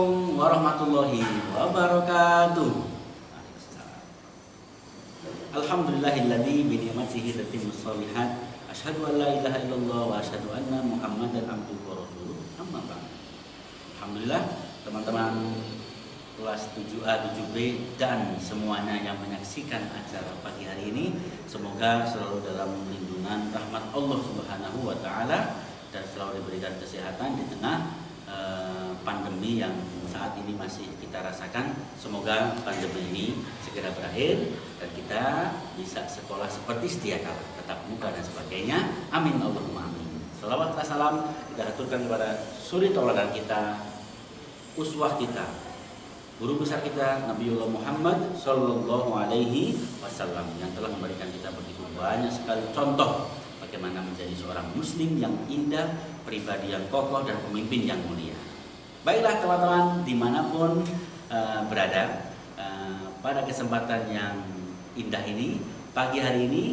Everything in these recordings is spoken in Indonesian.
Assalamualaikum warahmatullahi wabarakatuh. Alhamdulillahilladzi bi ni'matihi tatimmus shalihat. Asyhadu an la ilaha illallah wa asyhadu anna Muhammadan abduhu wa rasuluh. Amma ba'd. Alhamdulillah teman-teman kelas 7A, 7B dan semuanya yang menyaksikan acara pagi hari ini, semoga selalu dalam lindungan rahmat Allah Subhanahu wa taala dan selalu diberikan kesehatan di tengah pandemi yang saat ini masih kita rasakan. Semoga pandemi ini segera berakhir dan kita bisa sekolah seperti sedia kala, tetap muka dan sebagainya. Amin Allahumma amin. Salawat dan salam kita aturkan kepada suri tauladan kita, uswah kita, guru besar kita Nabiullah Muhammad Sallallahu Alaihi Wasallam yang telah memberikan kita begitu banyak sekali contoh bagaimana menjadi seorang muslim yang indah, pribadi yang kokoh dan pemimpin yang mulia. Baiklah teman-teman dimanapun berada, pada kesempatan yang indah ini, pagi hari ini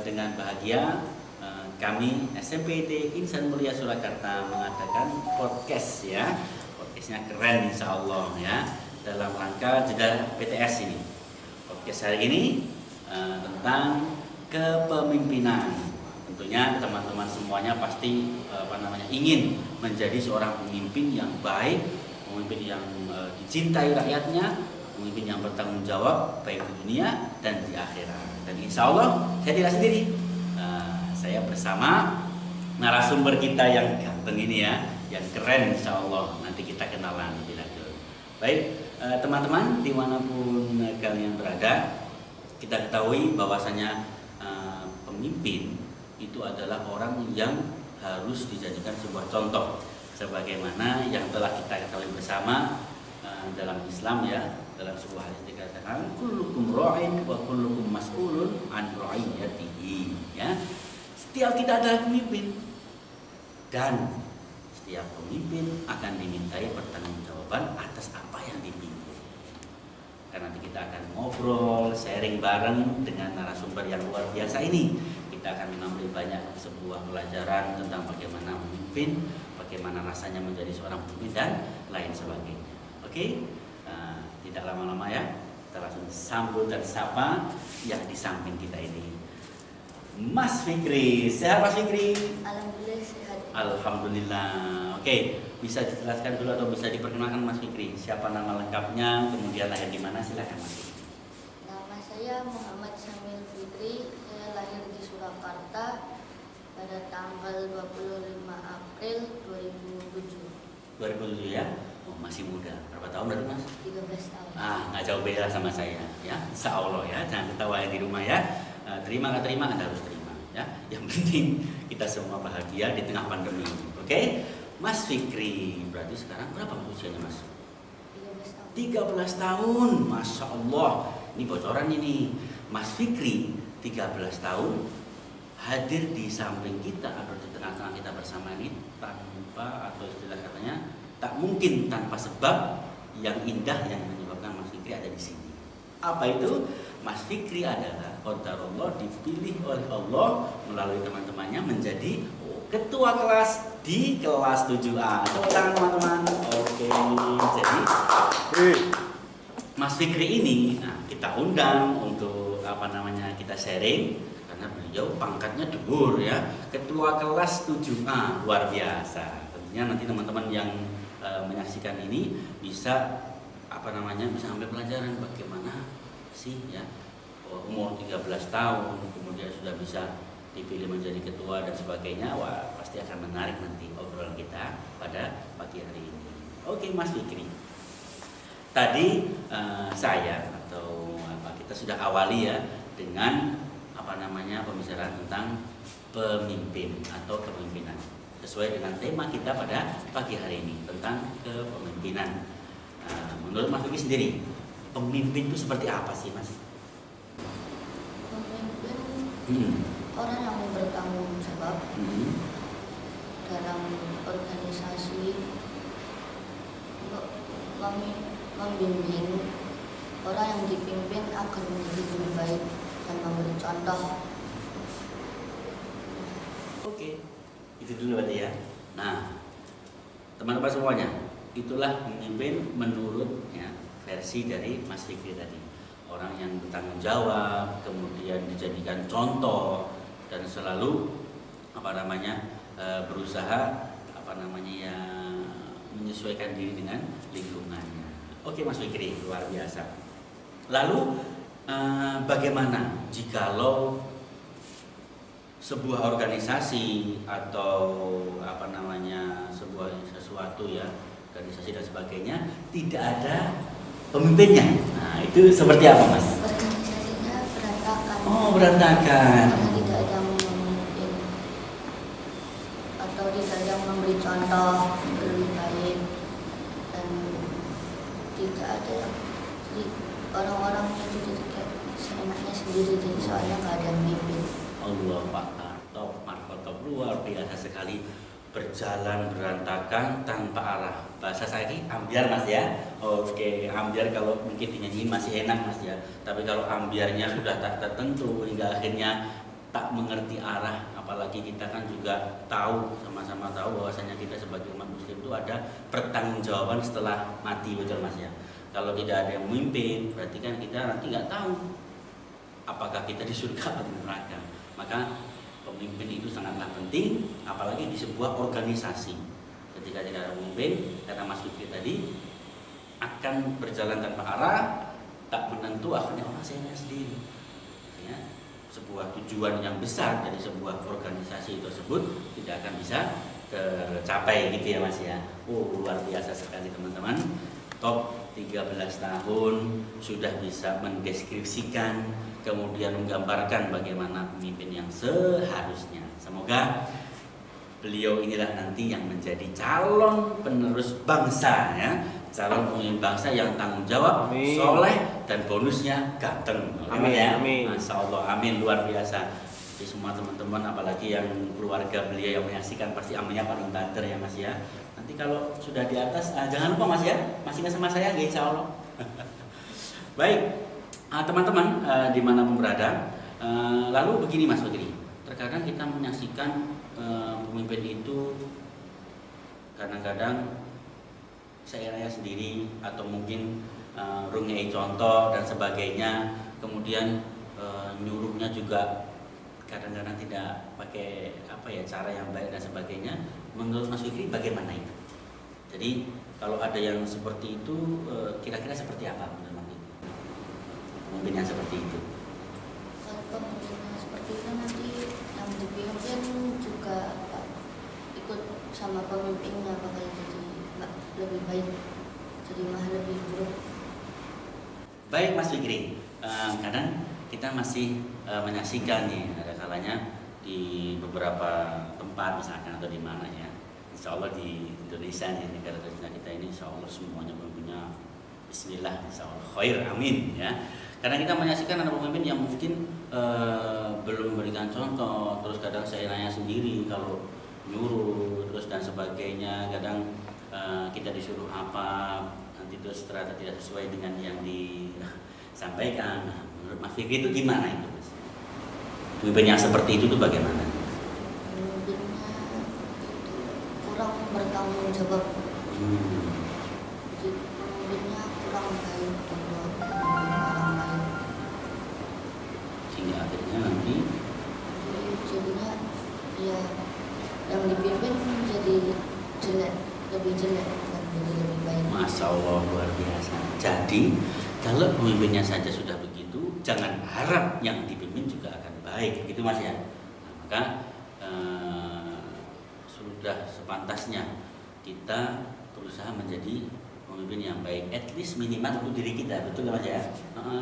dengan bahagia kami SMPT Insan Mulia Surakarta mengadakan podcast ya. Podcastnya keren insya Allah ya, dalam rangka jeda PTS ini. Podcast hari ini tentang kepemimpinan. Tentunya teman-teman semuanya pasti ingin menjadi seorang pemimpin yang baik, pemimpin yang dicintai rakyatnya, pemimpin yang bertanggung jawab baik di dunia dan di akhirat. Dan insya Allah saya tidak sendiri, saya bersama narasumber kita yang ganteng ini ya, yang keren insya Allah. Nanti kita kenalan lebih lanjut. Baik teman-teman dimanapun kalian berada, kita ketahui bahwasanya pemimpin itu adalah orang yang harus dijadikan sebuah contoh, sebagaimana yang telah kita ketahui bersama dalam Islam ya, dalam sebuah hadis dikatakan kullukum ra'in wa kullukum mas'ulun an ra'iyatihi ya. Setiap kita adalah pemimpin dan setiap pemimpin akan dimintai pertanggungjawaban atas apa yang dipimpin. Karena nanti kita akan ngobrol, sharing bareng dengan narasumber yang luar biasa ini. Kita akan mengambil banyak sebuah pelajaran tentang bagaimana memimpin, bagaimana rasanya menjadi seorang pemimpin dan lain sebagainya. Oke, tidak lama-lama ya, kita langsung sambut dan sapa yang di samping kita ini, Mas Fikri. Sehat Mas Fikri? Alhamdulillah sehat. Alhamdulillah. Oke, bisa dijelaskan dulu atau bisa diperkenalkan Mas Fikri, siapa nama lengkapnya, kemudian lahir di mana? Silakan Mas Fikri. Nama saya Muhammad Syamil Fitri. Saya lahir di Surakarta pada tanggal 25 April 2007. 2007 ya? Oh, masih muda. Berapa tahun berarti Mas? 13 tahun. Nggak jauh beda sama saya ya. Insya Allah ya, jangan ketawa di rumah ya. Terima nggak terima Anda harus terima ya. Yang penting kita semua bahagia di tengah pandemi. Oke? Mas Fikri, berarti sekarang berapa usianya Mas? 13 tahun. 13 tahun, Masya Allah. Ini bocoran ini. Mas Fikri 13 tahun hadir di samping kita atau di tengah-tengah kita bersama ini tanpa, atau istilah katanya tak mungkin tanpa sebab yang indah yang menyebabkan Mas Fikri ada di sini. Apa itu? Mas Fikri adalah qadarullah, dipilih oleh Allah melalui teman-temannya menjadi ketua kelas di kelas 7A. Tepuk tangan teman-teman. Oke, jadi Mas Fikri ini kita undang untuk kita sharing karena beliau pangkatnya dhuwur ya, ketua kelas 7A, luar biasa. Tentunya nanti teman-teman yang menyaksikan ini bisa bisa ambil pelajaran bagaimana sih ya, umur 13 tahun kemudian sudah bisa dipilih menjadi ketua dan sebagainya. Wah, pasti akan menarik nanti obrolan kita pada pagi hari ini. Oke Mas Fikri, tadi kita sudah awali ya dengan pembicaraan tentang pemimpin atau kepemimpinan sesuai dengan tema kita pada pagi hari ini tentang kepemimpinan. Menurut Mas Fikri sendiri, pemimpin itu seperti apa sih Mas? Pemimpin orang yang bertanggung jawab dalam organisasi untuk membimbing orang yang dipimpin agar menjadi lebih baik dan memberi contoh. Oke, itu dulu berarti ya. Nah, teman-teman semuanya, itulah pemimpin menurut ya, versi dari Mas Fikri tadi. Orang yang bertanggung jawab, kemudian dijadikan contoh dan selalu berusaha ya menyesuaikan diri dengan lingkungannya. Oke Mas Fikri, luar biasa. Lalu bagaimana jikalau sebuah organisasi atau sebuah sesuatu ya, organisasi dan sebagainya tidak ada pemimpinnya? Nah, itu seperti apa Mas? Organisasinya berantakan. Oh, berantakan. Karena tidak ada yang memimpin atau tidak ada yang memberi contoh lebih baik, dan tidak ada yang, jadi orang-orang itu jadi kayak seenaknya sendiri, jadi soalnya nggak ada yang memimpin. Allah Pak, top luar biasa sekali. Berjalan berantakan tanpa arah. Bahasa saya ini ambiar Mas ya. Oke, ambiar kalau mungkin dinyanyiin masih enak Mas ya. Tapi kalau ambiarnya sudah tak tertentu hingga akhirnya tak mengerti arah, apalagi kita kan juga sama-sama tahu bahwasanya kita sebagai umat muslim itu ada pertanggungjawaban setelah mati, betul Mas ya. Kalau tidak ada yang memimpin, berarti kan kita nanti nggak tahu apakah kita di surga atau di neraka. Maka pemimpin itu sangatlah penting, apalagi di sebuah organisasi. Ketika tidak ada pemimpin, kata Mas Fikri tadi, akan berjalan tanpa arah, tak menentu, akhirnya orang saya sendiri. Ya, sebuah tujuan yang besar dari sebuah organisasi tersebut tidak akan bisa tercapai gitu ya Mas ya. Luar biasa sekali teman-teman. Top 13 tahun sudah bisa mendeskripsikan, kemudian menggambarkan bagaimana pemimpin yang seharusnya. Semoga beliau inilah nanti yang menjadi calon penerus bangsa ya, calon pemimpin bangsa yang tanggung jawab, soleh, dan bonusnya ganteng. Amin ya. Amin. Masya Allah, amin, luar biasa. Jadi semua teman-teman, apalagi yang keluarga beliau yang menyaksikan, pasti aminnya paling banter ya Mas ya. Nanti kalau sudah di atas, jangan lupa Mas ya, masih ingat sama saya, insya Allah. Baik. Teman-teman dimanapun berada, lalu begini Mas Fikri, terkadang kita menyaksikan pemimpin itu kadang-kadang saya sendiri atau mungkin rungai contoh dan sebagainya, kemudian nyuruhnya juga kadang-kadang tidak pakai cara yang baik dan sebagainya. Menurut Mas Fikri bagaimana itu? Jadi kalau ada yang seperti itu, kira-kira seperti apa menurut Mas Fikri? Pemimpin yang seperti itu. Kalau pemimpinnya seperti itu, nanti yang dipimpin juga ikut sama pemimpinnya bakal jadi lebih baik, jadi malah lebih buruk. Baik Mas Fikri, kadang kita masih menyaksikan nih, ada kalanya di beberapa tempat misalkan atau di mana ya, insya Allah di Indonesia nih, negara tercinta kita ini, insya Allah semuanya punya Bismillah, insya Allah khair, amin ya. Karena kita menyaksikan ada pemimpin yang mungkin belum memberikan contoh, terus kadang saya nanya sendiri kalau nyuruh terus dan sebagainya, kadang kita disuruh apa, nanti terus ternyata tidak sesuai dengan yang disampaikan. Nah, menurut Mas Fikri itu gimana itu Mas? Pemimpin yang seperti itu tuh bagaimana? Pemimpinnya itu kurang bertanggung jawab. Jadi pemimpinnya kurang baik untuk memimpin orang lain. Sehingga akhirnya nanti jadinya ya yang dipimpin jadi jelek, lebih jelek dan jadi lebih baik. Masya Allah, luar biasa. Jadi kalau pemimpinnya saja sudah begitu, jangan harap yang dipimpin juga akan baik, gitu Mas ya. Nah, maka sudah sepantasnya kita berusaha menjadi pemimpin yang baik, at least minimal untuk diri kita, betul Mas ya.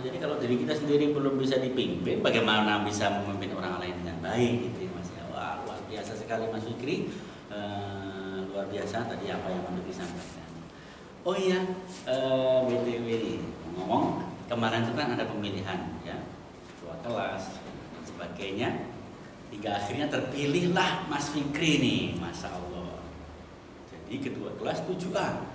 Jadi kalau diri kita sendiri belum bisa dipimpin, bagaimana bisa memimpin orang lain dengan baik, gitu ya Mas ya. Wah, luar biasa sekali Mas Fikri, luar biasa tadi apa yang Mas Fikri sampaikan. Oh iya, BTW ngomong, kemarin itu kan ada pemilihan ya, ketua kelas dan sebagainya, hingga akhirnya terpilihlah Mas Fikri nih, Masya Allah. Jadi ketua kelas 7A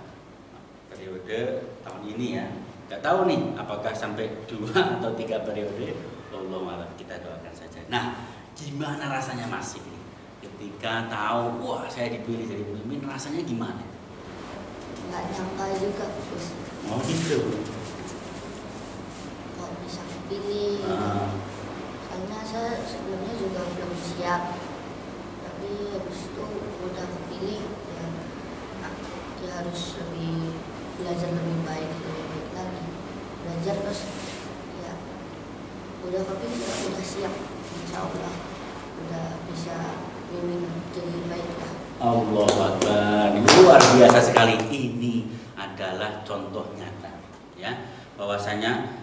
periode tahun ini ya. Gak tahu nih apakah sampai 2 atau 3 periode, Allah malam, kita doakan saja. Nah, gimana rasanya Mas Fikri ketika tahu, wah saya dipilih jadi pemimpin, rasanya gimana? nggak nyangka juga Gus Oh gitu. kok bisa kepilih. Soalnya saya sebelumnya juga belum siap, tapi habis itu udah kepilih ya, ya harus belajar lebih baik lagi, belajar terus ya udah kepilih ya udah siap, insya Allah udah bisa mimpin jadi baik lah. Allahu Akbar, luar biasa sekali. Ini adalah contoh nyata, ya, bahwasanya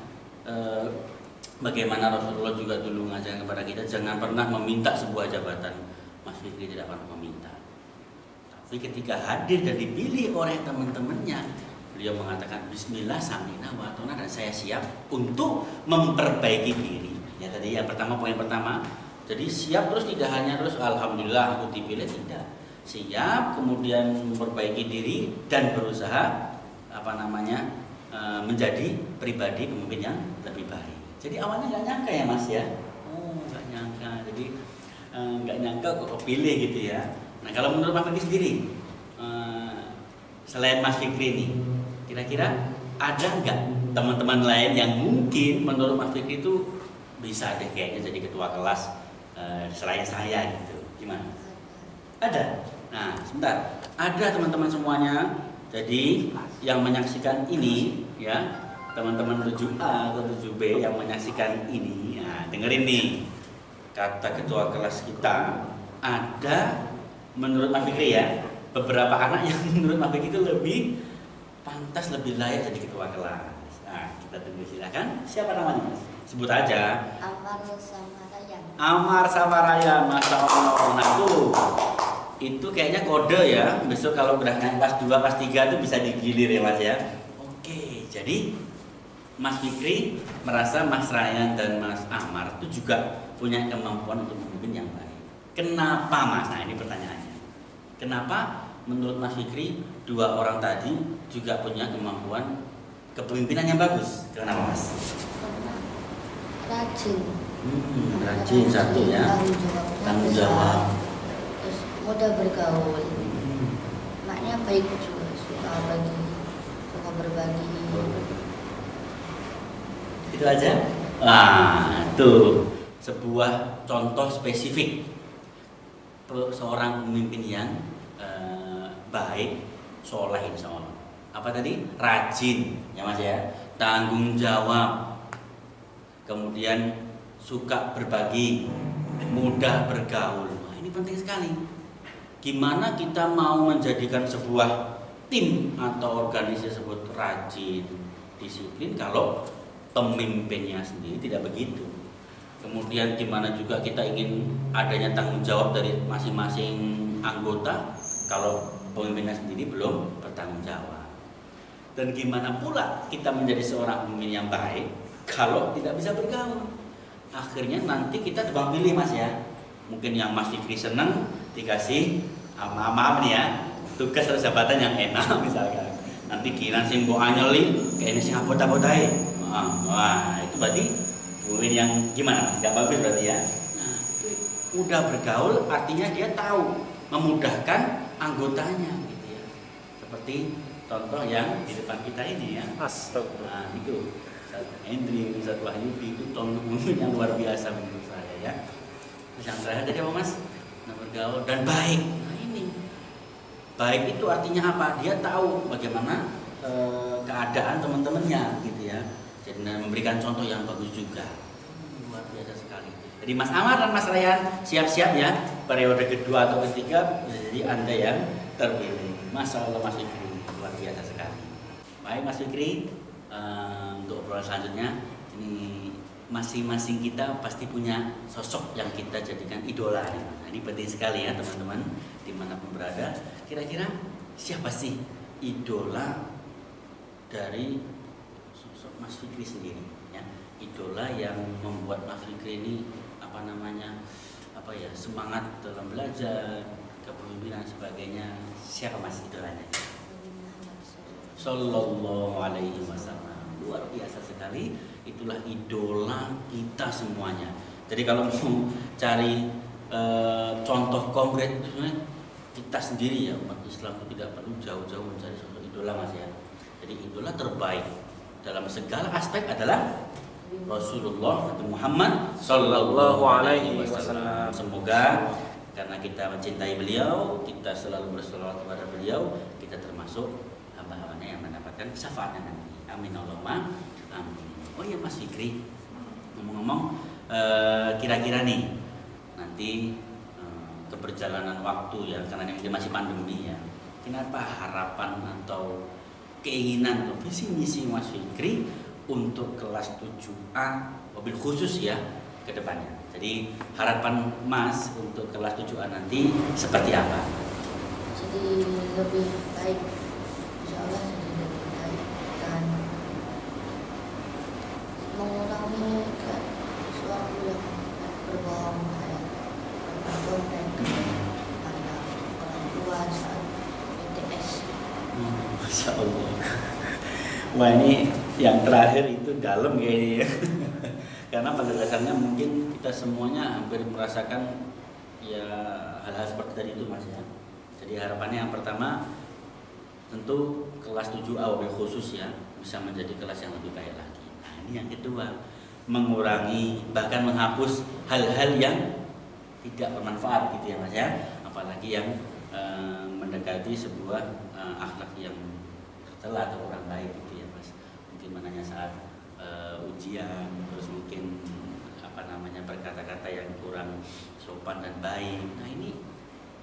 bagaimana Rasulullah juga dulu mengajarkan kepada kita jangan pernah meminta sebuah jabatan. Mas Fikri tidak pernah meminta, tapi ketika hadir dan dipilih oleh teman-temannya, beliau mengatakan Bismillah samina wa atona, dan saya siap untuk memperbaiki diri. Ya tadi yang pertama, poin pertama. Jadi siap terus, tidak hanya terus Alhamdulillah aku dipilih, tidak. Siap kemudian memperbaiki diri dan berusaha menjadi pribadi pemimpin yang lebih baik. Jadi awalnya nggak nyangka ya Mas ya. Oh nggak nyangka. Jadi nggak nyangka kok kepilih gitu ya. Nah kalau menurut Mas Fikri sendiri, selain Mas Fikri ini, kira-kira ada nggak teman-teman lain yang mungkin menurut Mas Fikri itu bisa deh kayaknya jadi ketua kelas selain saya gitu? Gimana? Ada. Nah sebentar, ada teman-teman semuanya. Jadi yang menyaksikan ini ya, teman-teman 7A atau 7B yang menyaksikan ini, nah, dengerin nih kata ketua kelas kita. Ada menurut Mas Fikri ya, beberapa anak yang menurut Mas Fikri itu lebih pantas, lebih layak jadi ketua kelas. Nah kita tunggu, silakan. Siapa namanya Mas? Sebut aja. Amar sama Ryan. Amar sama Raya, Masya Allah. Nah itu kayaknya kode ya. Besok kalau udah naik kelas 2, kelas 3 itu bisa digilir ya Mas ya. Oke, jadi Mas Fikri merasa Mas Ryan dan Mas Amar itu juga punya kemampuan untuk memimpin yang baik. Kenapa Mas? Nah ini pertanyaannya. Kenapa menurut Mas Fikri dua orang tadi juga punya kemampuan kepemimpinan yang bagus? Kenapa Mas? Karena rajin. Rajin satu ya. Tanggung jawab. Terus mudah bergaul. Maknya baik juga, suka berbagi. Itu aja. Nah, tuh sebuah contoh spesifik seorang pemimpin yang baik, soleh insya Allah. Apa tadi? Rajin, ya Mas ya. Tanggung jawab. Kemudian suka berbagi, mudah bergaul. Wah, ini penting sekali. Gimana kita mau menjadikan sebuah tim atau organisasi tersebut rajin, disiplin kalau pemimpinnya sendiri tidak begitu. Kemudian gimana juga kita ingin adanya tanggung jawab dari masing-masing anggota kalau pemimpinnya sendiri belum bertanggung jawab. Dan gimana pula kita menjadi seorang pemimpin yang baik kalau tidak bisa bergaul. Akhirnya nanti kita tebang pilih Mas ya. Mungkin yang Mas Fikri senang dikasih maaf nih ya, tugas atau jabatan yang enak misalkan. Nanti kira sing mbok anyeli kayaknya sing abot-abotae. Wah, itu berarti pemimpin yang gimana Mas? Gak bagus berarti ya. Nah, itu udah bergaul artinya dia tahu memudahkan anggotanya gitu ya. Seperti contoh yang di depan kita ini ya. Astagfirullah. Nah, itu Hendri, Ustaz Wahyudi itu contoh pemimpin yang luar biasa menurut saya ya. Terus yang terakhir tadi apa Mas? Nah, bergaul dan baik. Nah ini baik itu artinya apa? Dia tahu bagaimana keadaan teman-temannya gitu ya. Jadi memberikan contoh yang bagus juga. Luar biasa sekali. Jadi Mas Amar dan Mas Ryan siap-siap ya, periode kedua atau ketiga bisa jadi Anda yang terpilih. Masya Allah Mas Fikri, luar biasa sekali. Baik Mas Fikri, untuk obrolan selanjutnya ini masing-masing kita pasti punya sosok yang kita jadikan idola. Nah, ini penting sekali ya teman-teman dimanapun berada. Kira-kira siapa sih idola dari sosok Mas Fikri sendiri? Ya, idola yang membuat Mas Fikri ini semangat dalam belajar, kepemimpinan sebagainya. Siapa Mas idolanya? Sallallahu alaihi wasallam. Luar biasa sekali. Itulah idola kita semuanya. Jadi kalau mau cari contoh konkret, sebenarnya kita sendiri ya umat Islam itu tidak perlu jauh-jauh mencari sosok idola. idola Mas ya. Jadi idola terbaik dalam segala aspek adalah Rasulullah Nabi Muhammad Sallallahu Alaihi Wasallam. Semoga karena kita mencintai beliau, kita selalu berselawat kepada beliau, kita termasuk hamba-hambanya yang mendapatkan syafaatnya nanti. Amin Allahumma amin. Oh iya Mas Fikri, ngomong-ngomong, kira-kira nih nanti keberjalanan waktu ya, karena ini masih pandemi ya, kenapa harapan atau keinginan atau visi misi Mas Fikri untuk kelas 7A mobil khusus ya ke depannya? Jadi harapan Mas untuk kelas 7A nanti seperti apa? Jadi lebih baik, insya Allah jadi lebih baik dan mengurangi sesuatu yang berbohong kayak berbohong dan kepada orang tua saat BTS. Masya Allah. Wah ini yang terakhir itu dalam kayaknya ya. Karena pada dasarnya mungkin kita semuanya hampir merasakan ya hal-hal seperti tadi itu Mas ya. Jadi harapannya yang pertama tentu kelas 7A mobil khusus ya bisa menjadi kelas yang lebih baik lagi. Nah ini yang kedua, mengurangi bahkan menghapus hal-hal yang tidak bermanfaat gitu ya Mas ya. Apalagi yang mendekati sebuah akhlak yang tercela atau kurang baik gitu ya Mas. Mungkin menanya saat ujian, terus mungkin berkata-kata yang kurang sopan dan baik. Nah ini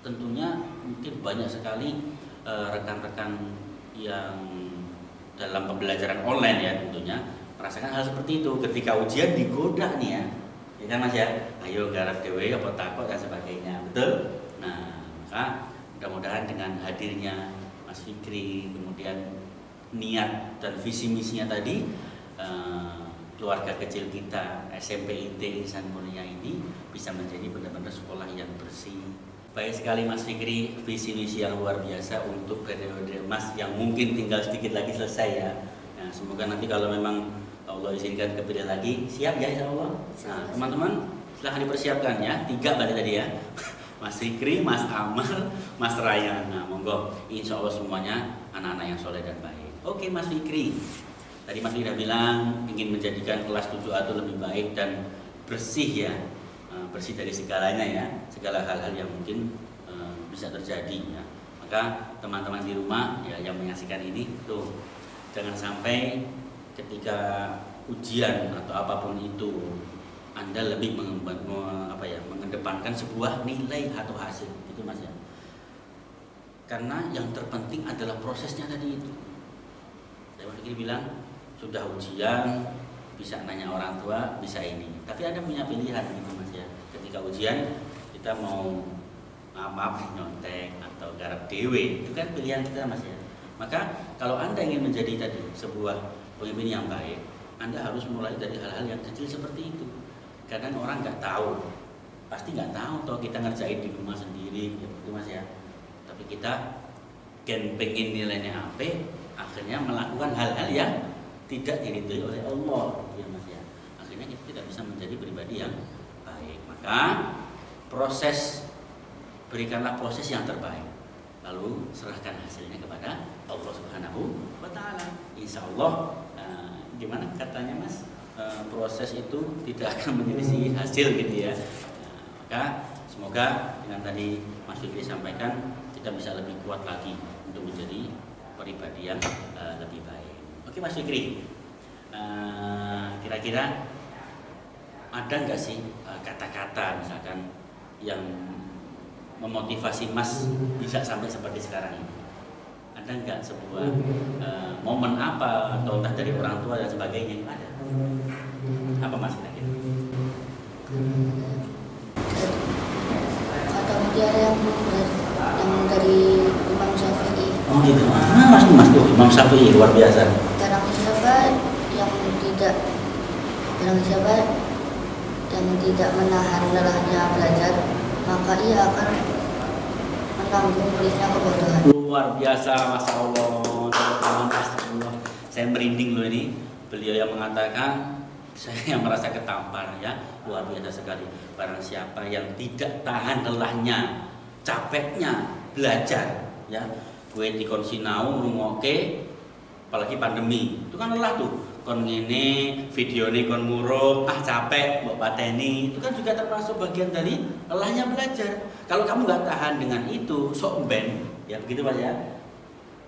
tentunya mungkin banyak sekali rekan-rekan yang dalam pembelajaran online ya tentunya merasakan hal seperti itu ketika ujian digoda nih ya kan Mas ya, ayo garap dewe apa takut dan sebagainya, betul. Nah maka mudah-mudahan dengan hadirnya Mas Fikri, kemudian niat dan visi misinya tadi, keluarga kecil kita SMP IT Insan Mulia ini bisa menjadi benar-benar sekolah yang bersih. Baik sekali Mas Fikri, visi misi yang luar biasa untuk periode Mas yang mungkin tinggal sedikit lagi selesai ya. Nah, semoga nanti kalau memang Allah izinkan kepilih lagi, siap ya insya Allah. Nah teman-teman silahkan dipersiapkan ya, 3 berarti tadi ya. Mas Fikri, Mas Amar, Mas Ryan. Nah monggo, insya Allah semuanya anak-anak yang soleh dan baik. Oke Mas Fikri, tadi Mas Fikri bilang ingin menjadikan kelas 7A itu lebih baik dan bersih ya, bersih dari segalanya ya, segala hal-hal yang mungkin bisa terjadi ya. Maka teman-teman di rumah ya yang menyaksikan ini tuh jangan sampai ketika ujian atau apapun itu Anda lebih mengedepankan sebuah nilai atau hasil gitu Mas ya. Karena yang terpenting adalah prosesnya tadi itu. Saya Mas Fikri bilang sudah ujian bisa nanya orang tua, bisa ini. Tapi Anda punya pilihan gitu Mas ya. Ketika ujian kita mau nyontek atau garap dewe, itu kan pilihan kita Mas ya. Maka kalau Anda ingin menjadi tadi sebuah pemimpin yang baik, Anda harus mulai dari hal-hal yang kecil seperti itu. Kadang orang nggak tahu, pasti nggak tahu toh kita ngerjain di rumah sendiri gitu Mas ya. Tapi kita pengen nilainya apa, akhirnya melakukan hal-hal yang tidak diridhoi oleh Allah ya Mas ya. Akhirnya kita tidak bisa menjadi pribadi yang baik. Maka berikanlah proses yang terbaik, lalu serahkan hasilnya kepada Allah Subhanahu wa Ta'ala. Insya Allah gimana katanya Mas, proses itu tidak akan menyelisih hasil gitu ya. Maka semoga dengan tadi Mas Fikri sampaikan kita bisa lebih kuat lagi untuk menjadi pribadi yang lebih baik. Oke Mas Fikri, kira-kira ada nggak sih kata-kata misalkan yang memotivasi Mas bisa sampai seperti sekarang ini? Ada nggak sebuah momen apa atau entah dari orang tua dan sebagainya? Ada? Apa Mas kira-kira? Kata mutiara yang dari Imam Syafi'i. Oh gitu. Mas tuh Imam Syafi'i luar biasa. Barang siapa yang tidak menahan lelahnya belajar, maka ia akan menanggung pedihnya kebodohan. Luar biasa, Masya Allah. Saya merinding loh ini. Beliau yang mengatakan, saya merasa ketampar ya, luar biasa sekali. Barang siapa yang tidak tahan lelahnya, capeknya belajar, ya, Kowe dikon sinau ngrungokke apalagi pandemi. Itu kan lelah tuh. Kon ngene, videone kon murup, capek mbok pateni. Itu kan juga termasuk bagian dari lelahnya belajar. Kalau kamu nggak tahan dengan itu, sok ben, ya begitu Mas ya.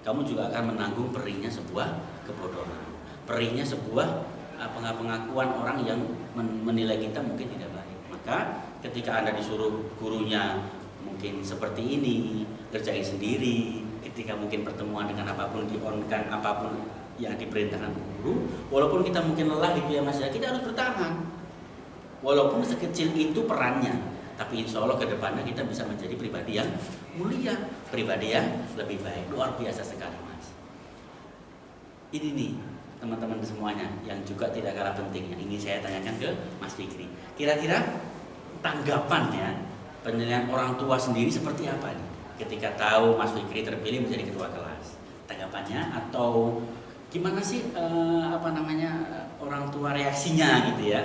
Kamu juga akan menanggung perihnya sebuah kebodohan. Perihnya sebuah pengakuan orang yang menilai kita mungkin tidak baik. Maka ketika Anda disuruh gurunya mungkin seperti ini, kerjain sendiri, ketika mungkin pertemuan dengan apapun di-on-kan, apapun yang diperintahkan guru, walaupun kita mungkin lelah gitu ya Mas ya, kita harus bertahan. Walaupun sekecil itu perannya, tapi insya Allah ke depannya kita bisa menjadi pribadi yang mulia, pribadi yang lebih baik. Luar biasa sekali Mas. Ini nih teman-teman semuanya yang juga tidak kalah penting yang ingin saya tanyakan ke Mas Fikri. Kira-kira tanggapannya penilaian orang tua sendiri seperti apa nih ketika tahu Mas Fikri terpilih menjadi ketua kelas? Tanggapannya atau gimana sih orang tua reaksinya gitu ya?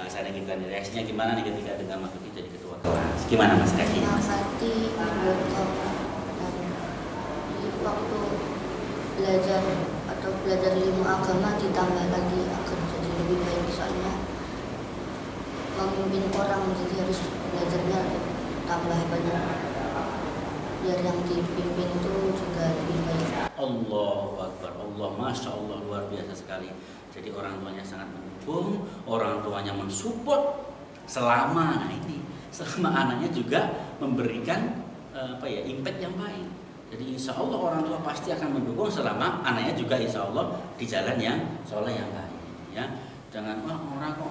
Saya gitu kan reaksinya gimana nih ketika dengan Mas Fikri jadi ketua kelas? Gimana Mas reaksinya? Waktu belajar atau belajar ilmu agama ditambah lagi agar jadi lebih baik, soalnya memimpin orang jadi harus belajarnya tambah banyak biar yang dipimpin itu juga lebih baik. Allahu Akbar, Allah, Masya Allah, luar biasa sekali. Jadi orang tuanya sangat mendukung, orang tuanya mensupport selama anaknya juga memberikan impact yang baik. Jadi insya Allah orang tua pasti akan mendukung selama anaknya juga insya Allah di jalan yang soleh yang baik. Ya, jangan orang tua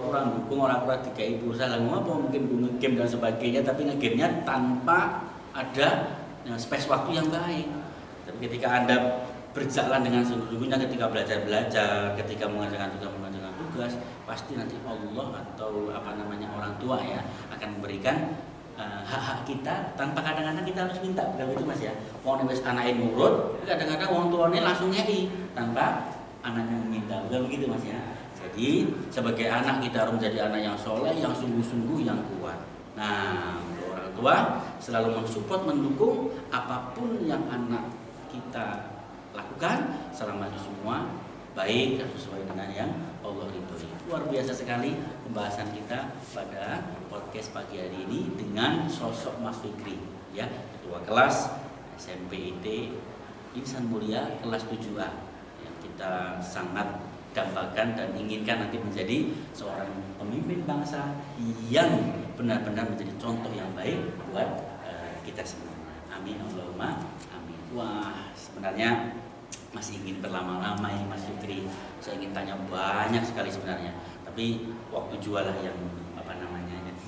kurang dukung, orang tua dikai pulsa lah ngomong mungkin nge-game dan sebagainya, tapi nge-game-nya tanpa ada space waktu yang baik. Tapi ketika Anda berjalan dengan sungguh-sungguhnya ketika belajar, ketika mengerjakan tugas, pasti nanti Allah atau orang tua ya akan memberikan hak-hak kita tanpa kadang-kadang kita harus minta, begitu Mas ya. Wong wis anake nurut, kadang-kadang wong tuane langsung ngeki tanpa anaknya meminta, begitu Mas ya. Jadi sebagai anak kita harus menjadi anak yang soleh, yang sungguh-sungguh, yang kuat. Nah, orang tua selalu mensupport, mendukung apapun yang anak kita lakukan selama itu semua baik dan sesuai dengan yang Allah ridhoi. Luar biasa sekali pembahasan kita pada podcast pagi hari ini dengan sosok Mas Fikri, ya, ketua kelas SMP IT Insan Mulia kelas 7A yang kita sangat dambakan dan inginkan nanti menjadi seorang pemimpin bangsa yang benar-benar menjadi contoh yang baik buat kita semua. Amin Allahumma amin. Wah, sebenarnya masih ingin berlama-lama ini Mas Fikri. Saya ingin tanya banyak sekali sebenarnya. Tapi waktu jualah yang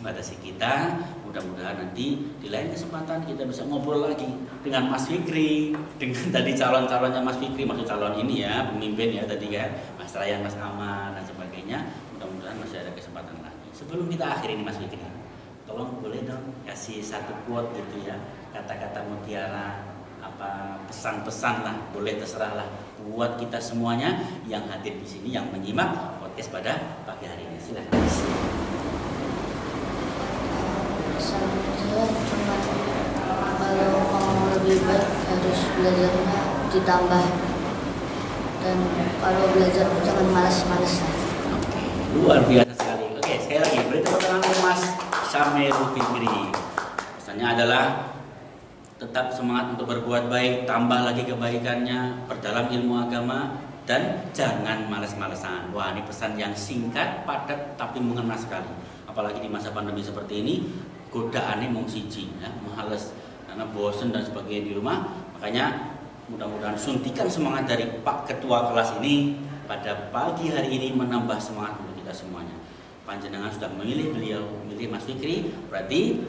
membatasi kita. Mudah-mudahan nanti di lain kesempatan kita bisa ngobrol lagi dengan Mas Fikri, dengan tadi calon-calonnya Mas Fikri, maksud calon ini ya, pemimpin ya tadi kan, Mas Ryan, Mas Aman dan sebagainya. Mudah-mudahan masih ada kesempatan lagi. Sebelum kita akhiri ini Mas Fikri, tolong boleh dong kasih satu quote gitu ya, kata-kata mutiara, pesan-pesan lah, boleh terserah lah buat kita semuanya yang hadir di sini, yang menyimak podcast pada pagi hari ini. Silakan. Pesan saya cuma kalau mau lebih baik harus belajarnya ditambah, dan kalau belajar jangan malas-malasan. Oke, luar biasa sekali. Oke, sekali lagi beri tepuk tangan untuk Mas Syamirul Fikri. Pesannya adalah tetap semangat untuk berbuat baik, tambah lagi kebaikannya, perdalam ilmu agama, dan jangan malas-malasan. Wah, ini pesan yang singkat, padat, tapi mengena sekali. Apalagi di masa pandemi seperti ini, godaannya mung siji, ya, males, karena bosen dan sebagainya di rumah. Makanya mudah-mudahan suntikan semangat dari Pak Ketua kelas ini pada pagi hari ini menambah semangat untuk kita semuanya. Panjenengan sudah memilih beliau, memilih Mas Fikri, berarti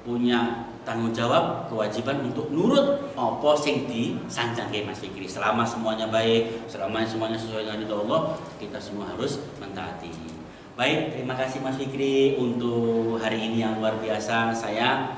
punya tanggung jawab, kewajiban untuk nurut apa sing disanjangke Mas Fikri. Selama semuanya baik, selama semuanya sesuai dengan ridho Allah, kita semua harus mentaati. Baik, terima kasih Mas Fikri untuk hari ini yang luar biasa. Saya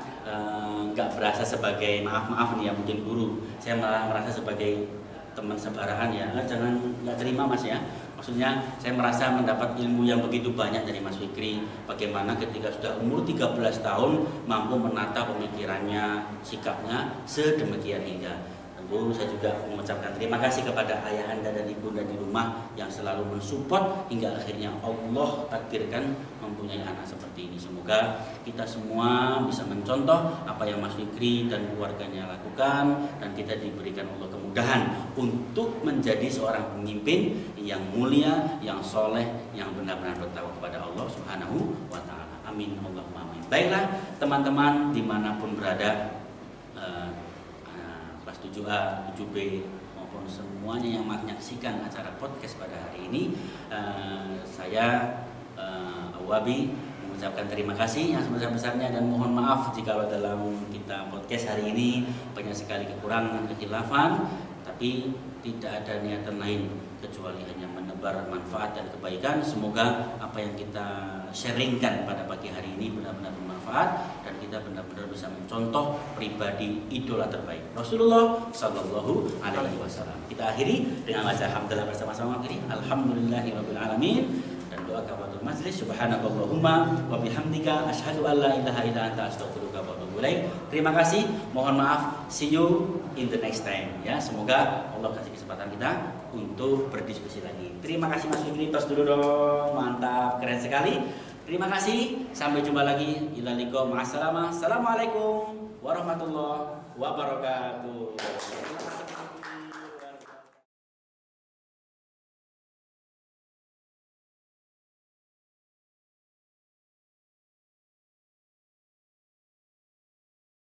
nggak berasa sebagai maaf nih ya mungkin guru. Saya malah merasa sebagai teman sebarahan ya. Jangan nggak terima Mas ya. Maksudnya saya merasa mendapat ilmu yang begitu banyak dari Mas Fikri. Bagaimana ketika sudah umur 13 tahun mampu menata pemikirannya, sikapnya sedemikian hingga. Tentu saya juga mengucapkan terima kasih kepada ayah anda dan ibunda di rumah yang selalu mensupport hingga akhirnya Allah takdirkan mempunyai anak seperti ini. Semoga kita semua bisa mencontoh apa yang Mas Fikri dan keluarganya lakukan, dan kita diberikan Allah kemudahan untuk menjadi seorang pemimpin yang mulia, yang soleh, yang benar-benar bertakwa kepada Allah Subhanahu wa Ta'ala. Amin Allahumma amin. Baiklah teman-teman dimanapun berada, kelas 7A, 7B maupun semuanya yang menyaksikan acara podcast pada hari ini, saya Awabi mengucapkan terima kasih yang sebesar-besarnya dan mohon maaf jika dalam kita podcast hari ini banyak sekali kekurangan, kekhilafan, tapi tidak ada niatan lain kecuali hanya menebar manfaat dan kebaikan. Semoga apa yang kita sharingkan pada pagi hari ini benar-benar bermanfaat dan kita benar-benar bisa mencontoh pribadi idola terbaik Rasulullah Sallallahu Alaihi Wasallam. Kita akhiri dengan baca hamdalah bersama-sama. Alhamdulillahirabbil alamin. Dan doa kafaratul majlis, subhanakallahumma wa bihamdika asyhadu an la ilaha illa anta astaghfiruka wa atubu ilaik. Terima kasih, mohon maaf, see you in the next time ya. Semoga Allah kasih kesempatan kita untuk berdiskusi lagi. Terima kasih Mas Fikri, tos dulu dong. Mantap, keren sekali. Terima kasih, sampai jumpa lagi. Ila liqa, ma'assalamah. Assalamualaikum warahmatullahi wabarakatuh.